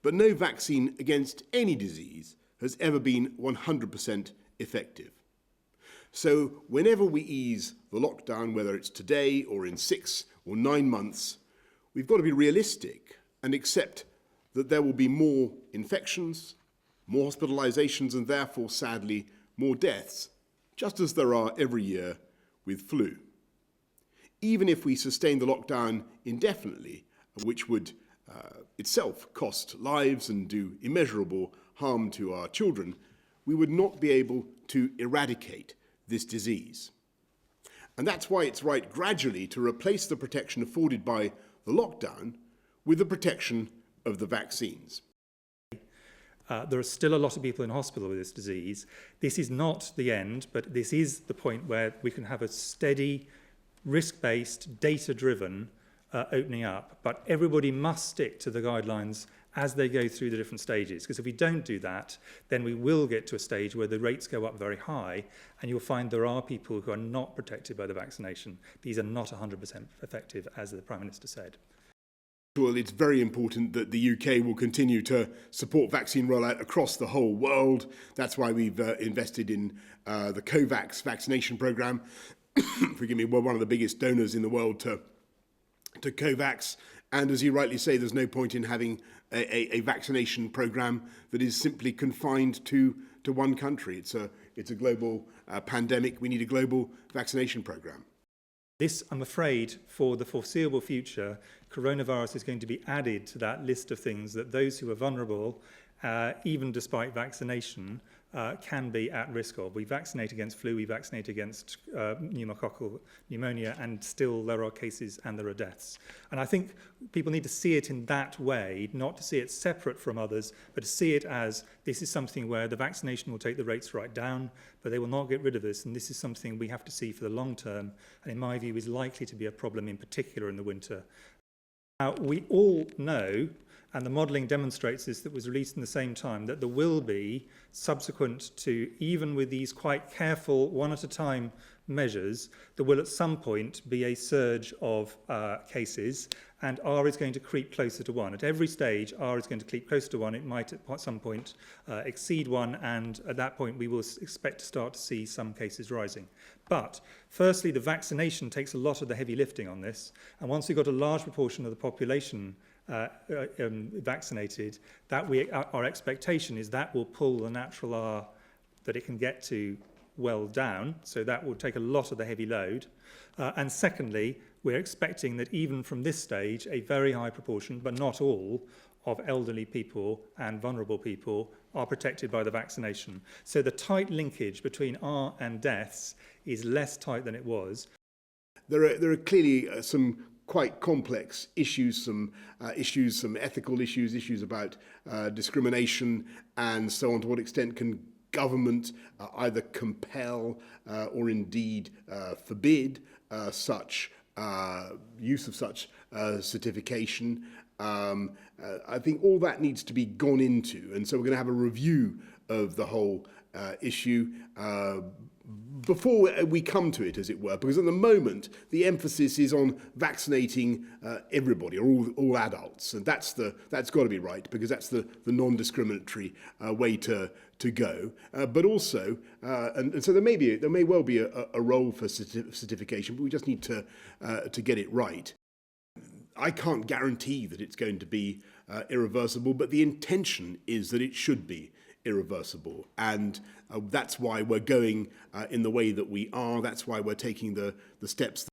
but no vaccine against any disease has ever been 100% effective. So whenever we ease the lockdown, whether it's today or in 6 or 9 months, we've got to be realistic and accept that there will be more infections, more hospitalizations, and therefore, sadly, more deaths, just as there are every year with flu. Even if we sustain the lockdown indefinitely, which would itself cost lives and do immeasurable harm to our children, we would not be able to eradicate this disease. And that's why it's right gradually to replace the protection afforded by the lockdown with the protection of the vaccines. There are still a lot of people in hospital with this disease. This is not the end, but this is the point where we can have a steady, risk-based, data-driven opening up. But everybody must stick to the guidelines as they go through the different stages. Because if we don't do that, then we will get to a stage where the rates go up very high, and you'll find there are people who are not protected by the vaccination. These are not 100% effective, as the Prime Minister said. Well, it's very important that the UK will continue to support vaccine rollout across the whole world. That's why we've invested in the COVAX vaccination programme. Forgive me, we're one of the biggest donors in the world to COVAX. And as you rightly say, there's no point in having a vaccination programme that is simply confined to one country. It's a global pandemic. We need a global vaccination programme. This, I'm afraid, for the foreseeable future, coronavirus is going to be added to that list of things that those who are vulnerable, even despite vaccination, can be at risk of. We vaccinate against flu, we vaccinate against pneumococcal pneumonia, and still there are cases and there are deaths. And I think people need to see it in that way, not to see it separate from others, but to see it as this is something where the vaccination will take the rates right down, but they will not get rid of us, and this is something we have to see for the long term, and in my view is likely to be a problem in particular in the winter. Now, we all know, and the modelling demonstrates this, that was released in the same time, that there will be, subsequent to, even with these quite careful, one-at-a-time measures, there will at some point be a surge of cases, and R is going to creep closer to 1. At every stage, R is going to creep closer to 1. It might at some point exceed 1, and at that point we will expect to start to see some cases rising. But firstly, the vaccination takes a lot of the heavy lifting on this, and once we've got a large proportion of the population vaccinated, our expectation is that will pull the natural R that it can get to well down, so that will take a lot of the heavy load. And secondly, we're expecting that even from this stage, a very high proportion, but not all, of elderly people and vulnerable people are protected by the vaccination. So the tight linkage between R and deaths is less tight than it was. There are clearly some quite complex issues, some ethical issues about discrimination and so on. To what extent can government either compel or indeed forbid such use of such certification? I think all that needs to be gone into, and so we're going to have a review of the whole issue before we come to it, as it were, because at the moment the emphasis is on vaccinating everybody, or all adults, and that's got to be right, because that's the non-discriminatory way to go. But also, and so there may well be a role for certification, but we just need to get it right. I can't guarantee that it's going to be irreversible, but the intention is that it should be irreversible, and that's why we're going in the way that we are. That's why we're taking the steps